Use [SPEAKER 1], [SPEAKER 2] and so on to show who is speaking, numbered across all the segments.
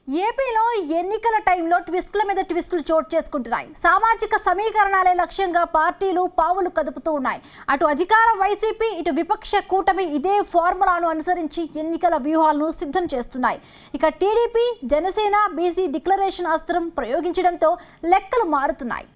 [SPEAKER 1] ఏపీలో ఎన్నికల టైంలో ట్విస్టుల మీద ట్విస్టులు చోటు చేసుకుంటున్నాయి. సామాజిక సమీకరణాలే లక్ష్యంగా పార్టీలు పావులు కదుపుతూ ఉన్నాయి. అటు అధికార వైసీపీ, ఇటు విపక్ష కూటమి ఇదే ఫార్ములాను అనుసరించి ఎన్నికల వ్యూహాలను సిద్ధం చేస్తున్నాయి. ఇక టీడీపీ, జనసేన బీసీ డిక్లరేషన్ అస్త్రం ప్రయోగించడంతో లెక్కలు మారుతున్నాయి.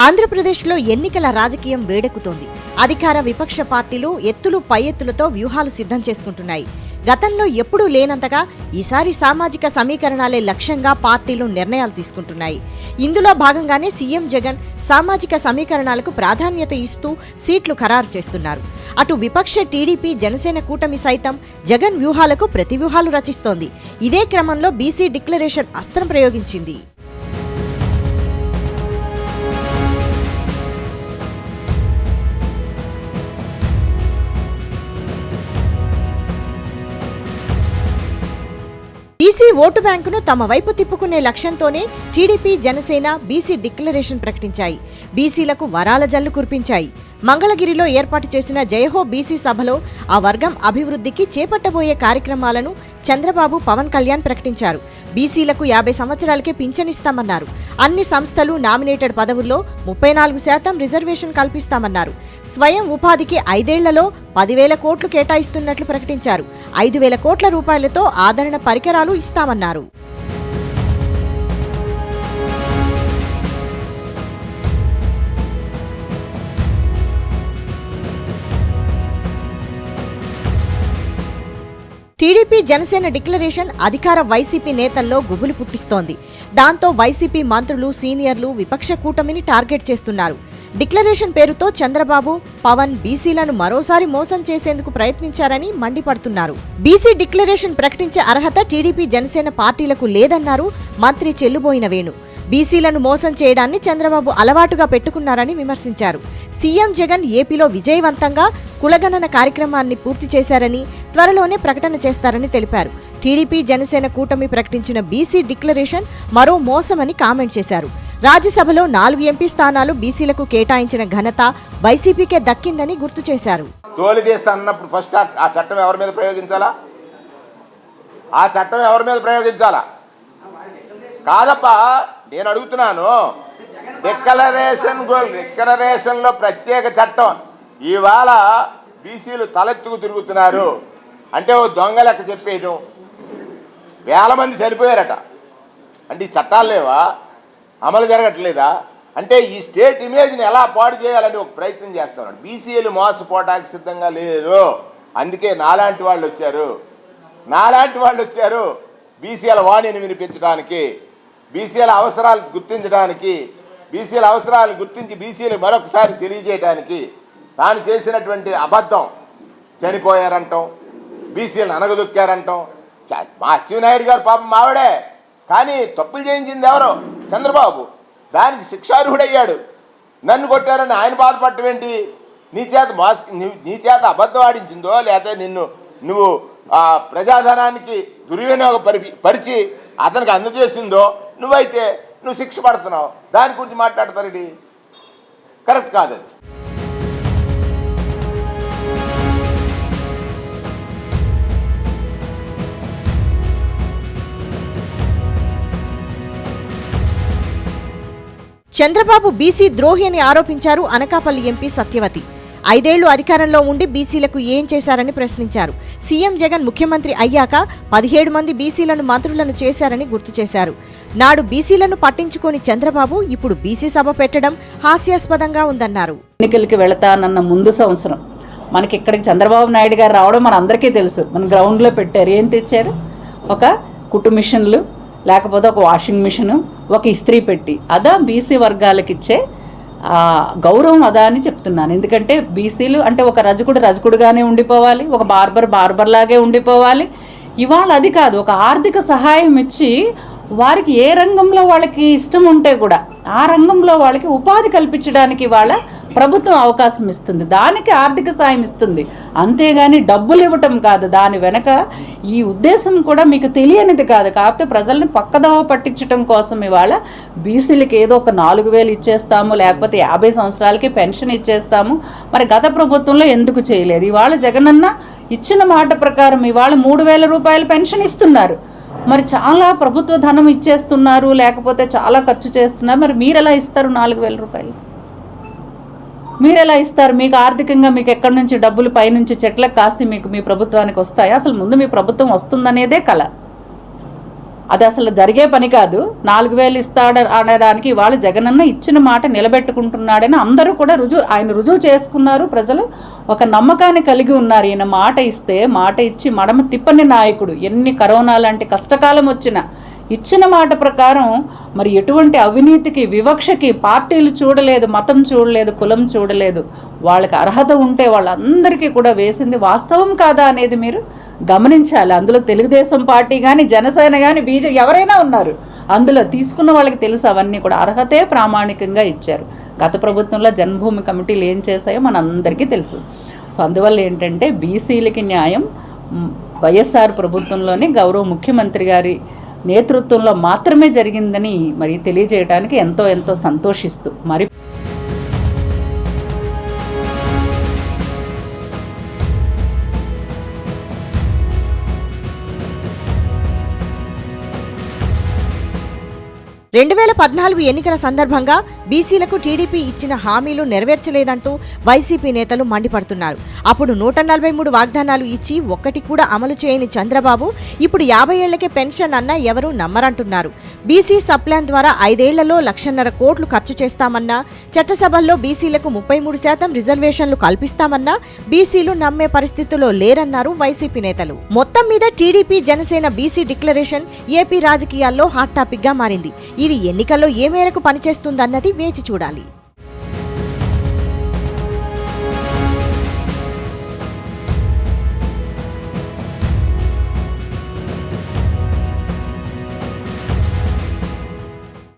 [SPEAKER 2] ఆంధ్రప్రదేశ్లో ఎన్నికల రాజకీయం వేడెక్కుతోంది. అధికార విపక్ష పార్టీలు ఎత్తులు పై ఎత్తులతో వ్యూహాలు సిద్ధం చేసుకుంటున్నాయి. గతంలో ఎప్పుడూ లేనంతగా ఈసారి సామాజిక సమీకరణాలే లక్ష్యంగా పార్టీలు నిర్ణయాలు తీసుకుంటున్నాయి. ఇందులో భాగంగానే సీఎం జగన్ సామాజిక సమీకరణాలకు ప్రాధాన్యత ఇస్తూ సీట్లు ఖరారు చేస్తున్నారు. అటు విపక్ష టీడీపీ, జనసేన కూటమి సైతం జగన్ వ్యూహాలకు ప్రతివ్యూహాలు రచిస్తోంది. ఇదే క్రమంలో బీసీ డిక్లరేషన్ అస్త్రం ప్రయోగించింది. బీసీ ఓటు బ్యాంకును తమ వైపు తిప్పుకునే లక్ష్యంతోనే టీడీపీ, జనసేన బీసీ డిక్లరేషన్ ప్రకటించాయి. బీసీలకు వరాల జల్లు కురిపించాయి. మంగళగిరిలో ఏర్పాటు చేసిన జయహో బీసీ సభలో ఆ వర్గం అభివృద్ధికి చేపట్టబోయే కార్యక్రమాలను చంద్రబాబు, పవన్ కళ్యాణ్ ప్రకటించారు. బీసీలకు 50 సంవత్సరాలకే పింఛనిస్తామన్నారు. అన్ని సంస్థలు, నామినేటెడ్ పదవుల్లో 34% రిజర్వేషన్ కల్పిస్తామన్నారు. స్వయం ఉపాధికి 5 ఏళ్లలో 10,000 కోట్లు కేటాయిస్తున్నట్లు ప్రకటించారు. 5,000 కోట్ల రూపాయలతో ఆదరణ పరికరాలు ఇస్తామన్నారు. టీడీపీ, జనసేన డిక్లరేషన్ అధికార వైసీపీ నేతల్లో గుబులు పుట్టిస్తోంది. దాంతో వైసీపీ మంత్రులు, సీనియర్లు విపక్ష కూటమిని టార్గెట్ చేస్తున్నారు. డిక్లరేషన్ పేరుతో చంద్రబాబు, పవన్ బీసీలను మరోసారి మోసం చేసేందుకు ప్రయత్నించారని మండిపడుతున్నారు. బీసీ డిక్లరేషన్ ప్రకటించే అర్హత టీడీపీ, జనసేన పార్టీలకు లేదన్నారు మంత్రి చెల్లుబోయిన వేణు. బీసీలను మోసం చేయడాన్ని చంద్రబాబు అలవాటుగా పెట్టుకున్నారని విమర్శించారు. సీఎం జగన్ ఏపీలో విజయవంతంగా కులగణన కార్యక్రమాన్ని పూర్తి చేశారని, త్వరలోనే ప్రకటన చేస్తారని తెలిపారు. టీడీపీ, జనసేన కూటమి ప్రకటించిన బీసీ డిక్లరేషన్ మరో మోసమని కామెంట్ చేశారు. రాజ్యసభలో 4 ఎంపీ స్థానాలు బీసీలకు కేటాయించిన ఘనత వైసీపీకే దక్కిందని గుర్తు చేశారు.
[SPEAKER 3] అన్నప్పుడు ఫస్ట్ ఆ చట్టం ఎవరి మీద ప్రయోగించాలా? ఆ చట్టం ఎవరి మీద ప్రయోగించాలా? కాదప్పా, నేను అడుగుతున్నాను. డిక్లరేషన్లో ప్రత్యేక చట్టం ఇవాళ బీసీలు తలెత్తుకు తిరుగుతున్నారు అంటే ఓ దొంగ లెక్క చెప్పేయడం. వేల మంది చనిపోయారట అంటే ఈ చట్టాలు లేవా? అమలు జరగట్లేదా? అంటే ఈ స్టేట్ ఇమేజ్ని ఎలా పాడు చేయాలని ఒక ప్రయత్నం చేస్తున్నాడు. బీసీలు మోసపోవడానికి సిద్ధంగా లేరు. అందుకే నాలాంటి వాళ్ళు వచ్చారు బీసీల వాణిని వినిపించడానికి, బీసీల అవసరాలు గుర్తించడానికి, బీసీల అవసరాలను గుర్తించి బీసీలు మరొకసారి తెలియజేయడానికి. తాను చేసినటువంటి అబద్ధం, చనిపోయారంటాం, బీసీలను అనగదొక్కారంటాం. మా అచ్చెన్నాయుడు గారు పాపం మావిడే, కానీ తప్పులు చేయించింది ఎవరో? చంద్రబాబు. దానికి శిక్షార్హుడయ్యాడు. నన్ను కొట్టారని ఆయన బాధపడటం ఏంటి? నీ చేత అబద్ధం ఆడించిందో, లేకపోతే నువ్వు ఆ ప్రజాధనానికి పరిచి అతనికి అందజేసిందో నువ్వైతే నువ్వు శిక్ష పడుతున్నావు. దాని గురించి మాట్లాడతారు. ఇది కరెక్ట్ కాదు.
[SPEAKER 2] చంద్రబాబు బీసీ ద్రోహి అని ఆరోపించారు అనకాపల్లి ఎంపీ సత్యవతి. 5 ఏళ్లు అధికారంలో ఉండి బీసీలకు ఏం చేశారని ప్రశ్నించారు. సీఎం జగన్ ముఖ్యమంత్రి అయ్యాక 17 మంది బీసీలను మంత్రులను చేశారని గుర్తు చేశారు. నాడు బీసీలను పట్టించుకోని చంద్రబాబు ఇప్పుడు బీసీ సభ పెట్టడం హాస్యాస్పదంగా ఉందన్నారు.
[SPEAKER 4] ఎన్నికలకి వెళతానన్న ముందు సంవత్సరం మనకి ఇక్కడికి చంద్రబాబు నాయుడు గారు రావడం మన అందరికీ తెలుసు. మన గ్రౌండ్లో పెట్టారు. ఏం తెచ్చారు? ఒక కుట్టు మిషన్లు, లేకపోతే ఒక వాషింగ్ మిషను, ఒక ఇస్త్రీ పెట్టి. అదా బీసీ వర్గాలకు ఇచ్చే గౌరవం అదా అని చెప్తున్నాను. ఎందుకంటే బీసీలు అంటే ఒక రజకుడుగానే ఉండిపోవాలి, ఒక బార్బర్లాగే ఉండిపోవాలి. ఇవాళ అది కాదు, ఒక ఆర్థిక సహాయం ఇచ్చి వారికి ఏ రంగంలో వాళ్ళకి ఇష్టం ఉంటే కూడా ఆ రంగంలో వాళ్ళకి ఉపాధి కల్పించడానికి వాళ్ళ ప్రభుత్వం అవకాశం ఇస్తుంది, దానికి ఆర్థిక సాయం ఇస్తుంది, అంతేగాని డబ్బులు ఇవ్వటం కాదు. దాని వెనక ఈ ఉద్దేశం కూడా మీకు తెలియనిది కాదు. కాకపోతే ప్రజల్ని పక్కదోవ పట్టించడం కోసం ఇవాళ బీసీలకి ఏదో ఒక 4,000 ఇచ్చేస్తాము, లేకపోతే 50 సంవత్సరాలకి పెన్షన్ ఇచ్చేస్తాము. మరి గత ప్రభుత్వంలో ఎందుకు చేయలేదు? ఇవాళ జగనన్న ఇచ్చిన మాట ప్రకారం ఇవాళ 3,000 రూపాయలు పెన్షన్ ఇస్తున్నారు. మరి చాలా ప్రభుత్వ ధనం ఇచ్చేస్తున్నారు, లేకపోతే చాలా ఖర్చు చేస్తున్నారు. మరి మీరు ఎలా ఇస్తారు 4,000 రూపాయలు? మీరు ఎలా ఇస్తారు? మీకు ఆర్థికంగా మీకు ఎక్కడి నుంచి డబ్బులు పైనుంచి చెట్లకు కాసి మీకు మీ ప్రభుత్వానికి వస్తాయి? అసలు ముందు మీ ప్రభుత్వం వస్తుందనేదే కల, అది అసలు జరిగే పని కాదు. 4,000 ఇస్తాడు అనడానికి ఇవాళ జగనన్న ఇచ్చిన మాట నిలబెట్టుకుంటున్నాడని అందరూ కూడా ఆయన రుజువు చేసుకున్నారు. ప్రజలు ఒక నమ్మకాన్ని కలిగి ఉన్నారు. ఈయన మాట ఇస్తే మాట ఇచ్చి మడమ తిప్పని నాయకుడు. ఎన్ని కరోనా లాంటి కష్టకాలం వచ్చినా ఇచ్చిన మాట ప్రకారం మరి ఎటువంటి అవినీతికి, వివక్షకి పార్టీలు చూడలేదు, మతం చూడలేదు, కులం చూడలేదు. వాళ్ళకి అర్హత ఉంటే వాళ్ళందరికీ కూడా వేసింది వాస్తవం కాదా అనేది మీరు గమనించాలి. అందులో తెలుగుదేశం పార్టీ కానీ, జనసేన కానీ, బీజేపీ ఎవరైనా ఉన్నారు. అందులో తీసుకున్న వాళ్ళకి తెలుసు అవన్నీ కూడా అర్హతే ప్రామాణికంగా ఇచ్చారు. గత ప్రభుత్వంలో జన్మభూమి కమిటీలు ఏం చేశాయో మనందరికీ తెలుసు. సో అందువల్ల ఏంటంటే బీసీలకి న్యాయం వైఎస్ఆర్ ప్రభుత్వంలోనే గౌరవ ముఖ్యమంత్రి గారి నేతృత్వంలో మాత్రమే జరిగిందని మరి తెలియజేయడానికి ఎంతో సంతోషిస్తూ మరి
[SPEAKER 2] రెండు 2014 ఎన్నికల సందర్భంగా బీసీలకు టీడీపీ ఇచ్చిన హామీలు నెరవేర్చలేదంటూ వైసీపీ నేతలు మండిపడుతున్నారు. అప్పుడు 143 వాగ్దానాలు ఇచ్చి ఒక్కటి కూడా అమలు చేయని చంద్రబాబు ఇప్పుడు 50 ఏళ్లకే పెన్షన్ అన్న ఎవరూ నమ్మరంటున్నారు. బీసీ సప్లాన్ ద్వారా 5 ఏళ్లలో 1,50,000 కోట్లు ఖర్చు చేస్తామన్నా, చట్టసభల్లో బీసీలకు 33% రిజర్వేషన్లు కల్పిస్తామన్నా బీసీలు నమ్మే పరిస్థితుల్లో లేరన్నారు వైసీపీ నేతలు. మొత్తం మీద TDP Janasena BC declaration AP రాజకీయాల్లో హాట్ టాపిక్ గా మారింది. ఇది ఎన్నికల్లో ఏ మేరకు పనిచేస్తుందన్నది వేచి చూడాలి.